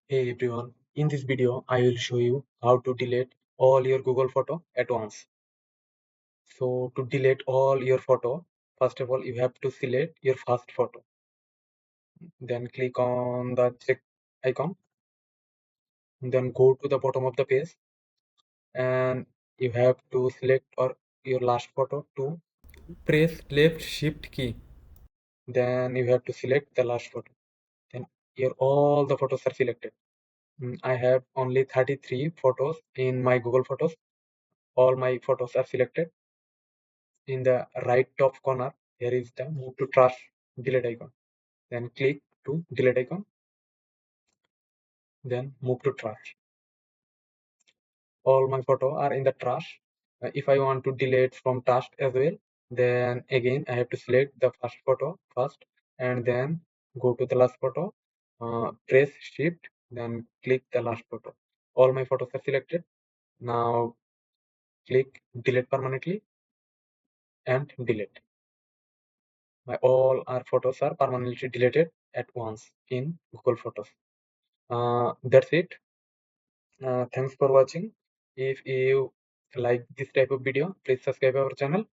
Hey everyone, in this video I will show you how to delete all your Google photo at once. So to delete all your photo, first of all you have to select your first photo. Then click on the check icon. Then go to the bottom of the page and you have to select or your last photo too. Press left shift key. Then you have to select the last photo. Then your all the photos are selected. I have only 33 photos in my Google Photos. All my photos are selected. In the right top corner, here is the move to trash delete icon. Then click to delete icon. Then move to trash. All my photo are in the trash. If I want to delete from trash as well, then again I have to select the first photo first and then go to the last photo. Press shift, then click the last photo. All my photos are selected. Now click delete permanently and delete. My all our photos are permanently deleted at once in Google Photos. That's it. Thanks for watching. If you like this type of video, please subscribe our channel.